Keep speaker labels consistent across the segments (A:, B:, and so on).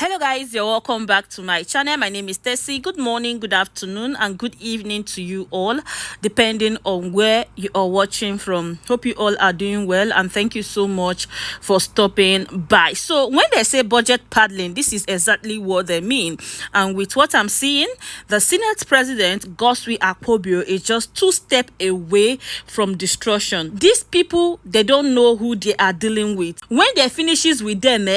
A: Hello guys, you're welcome back to my channel. My name is Tessie. Good morning, good afternoon, and good evening to you all, depending on where you are watching from. Hope you all are doing well, and thank you so much for stopping by. So when they say budget paddling, this is exactly what they mean. And with what I'm seeing, the Senate President, Akpabio, is just 2 steps away from destruction. These people, they don't know who they are dealing with. When they finishes with them,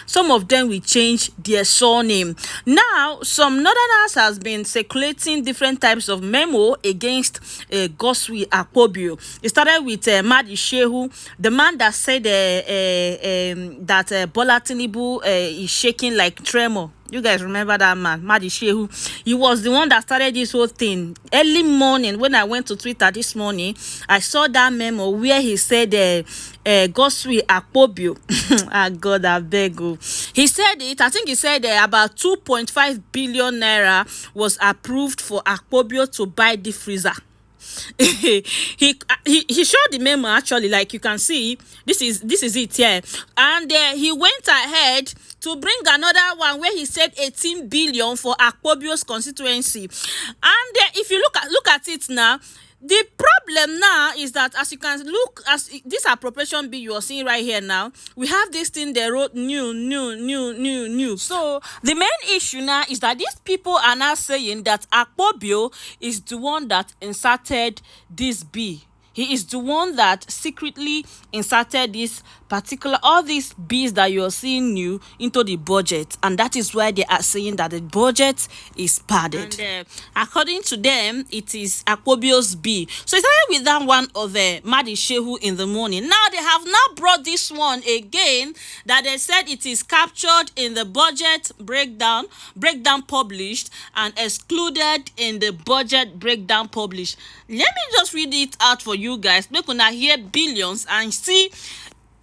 A: some of them will change their surname. Now, some northerners has been circulating different types of memo against Akpabio. It started with Madi Shehu, the man that said that Bola Tinubu is shaking like tremor. You guys remember that man, Madi Shehu? He was the one that started this whole thing. Early morning, when I went to Twitter this morning, I saw that memo where he said, Akpabio. Ah, God, I beg you. He said it, I think he said about 2.5 billion naira was approved for Akpabio to buy the freezer. he showed the memo, actually, like you can see. This is it here, and he went ahead to bring another one where he said 18 billion for Akpabio's constituency. And if you look at it now, the problem now is that, as you can look, as this appropriation bill you are seeing right here now, we have this thing they wrote new. So the main issue now is that these people are now saying that Akpabio is the one that inserted this bill. He is the one that secretly inserted this particular, all these bills that you are seeing new into the budget, and that is why they are saying that the budget is padded. And according to them, it is Akpabio's bill. So it started with that one of Madi Shehu in the morning. Now they have now brought this one again, that they said it is captured in the budget breakdown published and excluded in the budget breakdown published. Let me just read it out for you guys. Make una hear billions and see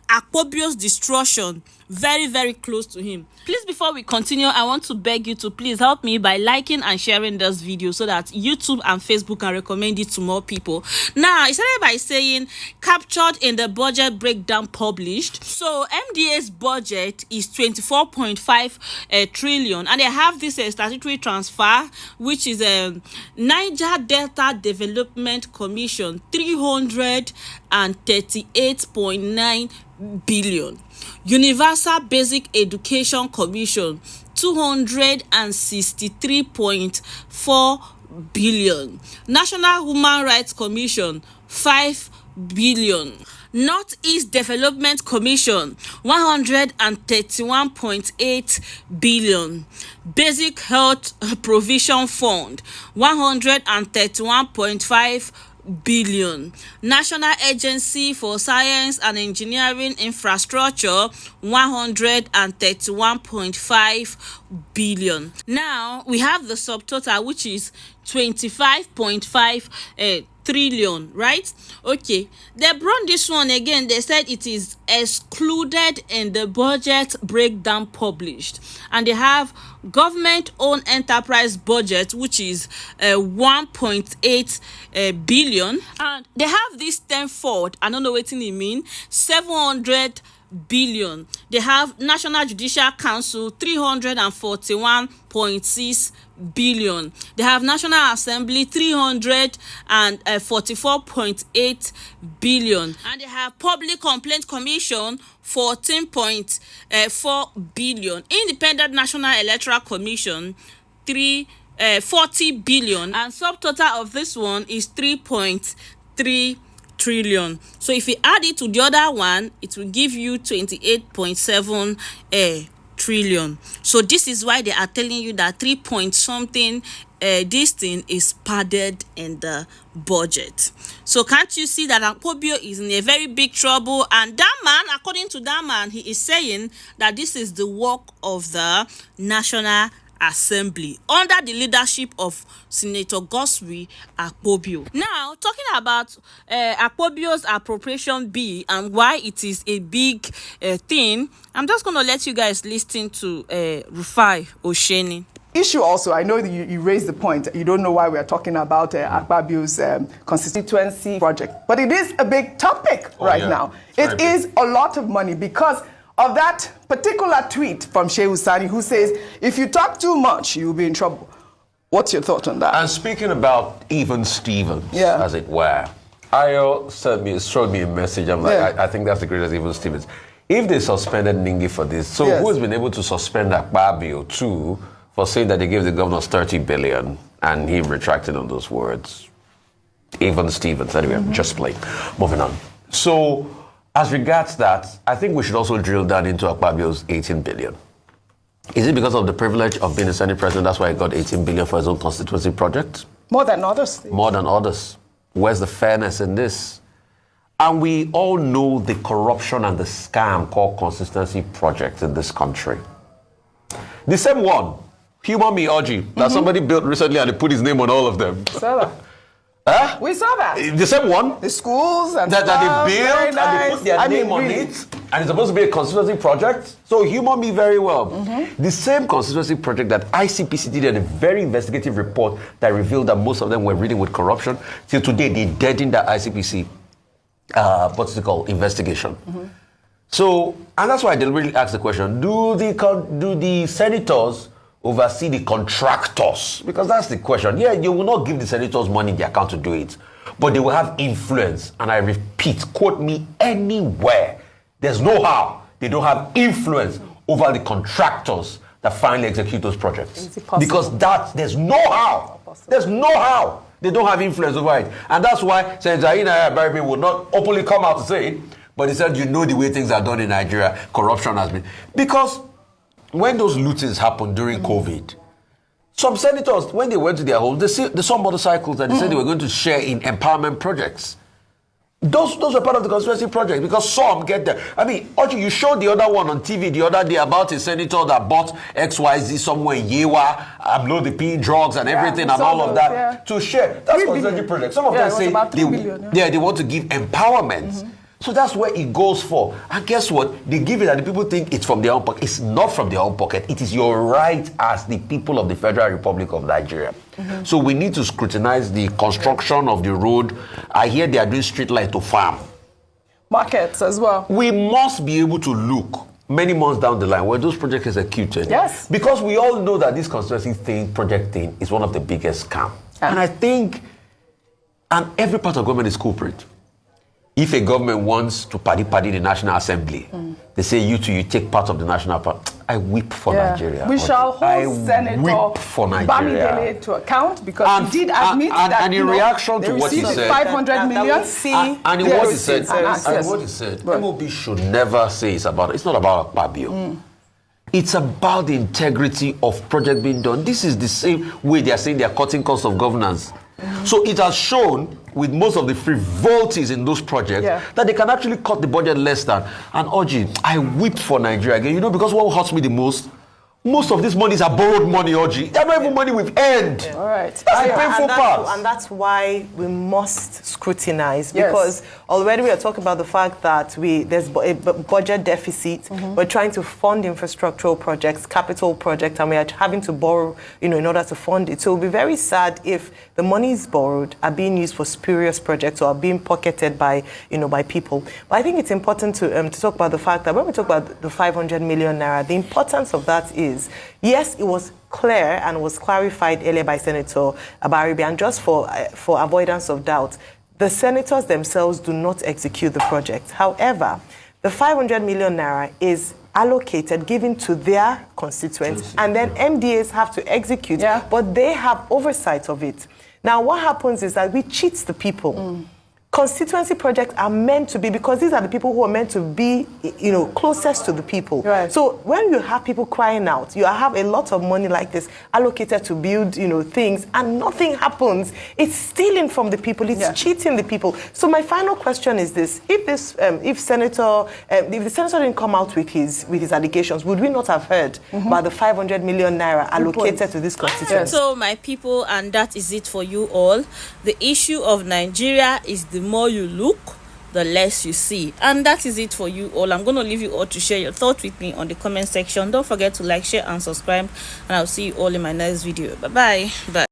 A: Akpabio's destruction very, very close to him. Please, before we continue, I want to beg you to please help me by liking and sharing this video so that YouTube and Facebook can recommend it to more people. Now, it started by saying captured in the budget breakdown published. So MDA's budget is 24.5 trillion, and they have this statutory transfer, which is Niger Delta Development Commission 338.9 billion, Universal Basic Education Commission 263.4 billion, National Human Rights Commission 5 billion, Northeast Development Commission 131.8 billion, Basic Health Provision Fund 131.5 billion, National Agency for Science and Engineering Infrastructure 131.5 billion. Now we have the subtotal, which is 25.5 trillion, right? Okay, they brought this one again. They said it is excluded in the budget breakdown published, and they have government-owned enterprise budget, which is 1.8 billion, and they have this tenfold. I don't know what it mean. 700 billion. They have National Judicial Council 341.6 billion. They have National Assembly 344.8 billion, and they have Public Complaint Commission 14.4 billion, Independent National Electoral Commission 40 billion, and subtotal of this one is 3.3 trillion. So if you add it to the other one, it will give you 28.7 trillion. So this is why they are telling you that 3 point something this thing is padded in the budget. So can't you see that Akpabio is in a very big trouble? And that man, according to that man, he is saying that this is the work of the National Assembly under the leadership of Senator Akpabio. Now, talking about Akpabio's appropriation bill and why it is a big thing, I'm just going to let you guys listen to Rufai Osheni.
B: Issue also, I know that you raised the point, you don't know why we are talking about Akpabio's constituency project, but it is a big topic now. It is a lot of money because of that particular tweet from Shehu Sani, who says, if you talk too much, you'll be in trouble. What's your thought on that?
C: And speaking about even Stevens, as it were, Ayo showed me a message. I'm like, I think that's the greatest even Stevens. If they suspended Ningi for this, so who has been able to suspend Akpabio too for saying that they gave the governors 30 billion and him retracting on those words? Even Stevens. Anyway, just playing. Moving on. So, as regards that, I think we should also drill down into Akpabio's 18 billion. Is it because of the privilege of being a Senate president, that's why he got 18 billion for his own constituency project?
B: More than others.
C: More than others. Where's the fairness in this? And we all know the corruption and the scam called Constituency projects in this country. The same one, Human Me Oji, that somebody built recently and they put his name on all of them.
B: We saw that.
C: The same one?
B: The schools and
C: that they built
B: nice.
C: and they put their name on it. And it's supposed to be a constituency project. So Human Me very well. The same constituency project that ICPC did a very investigative report that revealed that most of them were reading with corruption. Till today, they deadened that ICPC what's it called, investigation. So, and that's why I deliberately asked the question, do the senators oversee the contractors? Because that's the question. Yeah, you will not give the senators money in their account to do it, but they will have influence. And I repeat, quote me anywhere. There's no how they don't have influence over the contractors that finally execute those projects. Because there's no how. There's no how. They don't have influence over it. And that's why Senator Ina Barry will not openly come out to say it, but he said, you know the way things are done in Nigeria, corruption has been. Because when those lootings happened during COVID, some senators, when they went to their homes, they saw motorcycles and they said they were going to share in empowerment projects. Those were part of the constituency project because some get there. I mean, Oji, you showed the other one on TV the other day about a senator that bought XYZ somewhere in Yewa, amlodipine drugs and everything and all of that to share. That's constituency project. Some of them say they want to give empowerment. So that's where it goes for. And guess what? They give it and the people think it's from their own pocket. It's not from their own pocket. It is your right as the people of the Federal Republic of Nigeria. So we need to scrutinize the construction of the road. I hear they are doing street light to farm.
B: Markets as well.
C: We must be able to look many months down the line when those projects executed.
B: Yes. Because
C: we all know that this constituency project thing is one of the biggest scams. And I think, and every part of government is culprit. If a government wants to party the National Assembly, they say you take part of the National Party. I weep for Nigeria.
B: We shall hold Senator Bamidele to account because he did admit that
C: and in reaction to what he said,
B: 500 million.
C: And in what he said, MOB should never say it's not about Akpabio. It's about the integrity of project being done. This is the same way they are saying they are cutting costs of governance. So it has shown with most of the frivolities in those projects that they can actually cut the budget less than. And Oji, I weep for Nigeria again. You know, because what hurts me the most of these monies are borrowed money, Oji. They're not even money we've earned.
B: All right.
C: That's the painful part.
D: And that's why we must scrutinize, because already we are talking about the fact that there's a budget deficit. We're trying to fund infrastructural projects, capital projects, and we are having to borrow, in order to fund it. So it will be very sad if the monies borrowed are being used for spurious projects or are being pocketed by, by people. But I think it's important to talk about the fact that when we talk about the 500 million naira, the importance of that is, yes, it was clear and was clarified earlier by Senator Abaribi, and just for avoidance of doubt, the senators themselves do not execute the project. However, the 500 million naira is allocated, given to their constituents, and then MDAs have to execute, but they have oversight of it. Now, what happens is that we cheat the people. Constituency projects are meant to be, because these are the people who are meant to be, closest to the people. Right. So when you have people crying out, you have a lot of money like this allocated to build, things, and nothing happens. It's stealing from the people. It's cheating the people. So my final question is this: if the senator didn't come out with his allegations, would we not have heard about the 500 million naira allocated to this constituency?
A: So my people, and that is it for you all. The issue of Nigeria is the more you look, the less you see. And that is it for you all. I'm going to leave you all to share your thoughts with me on the comment section. Don't forget to like, share, and subscribe. And I'll see you all in my next video. Bye-bye. Bye.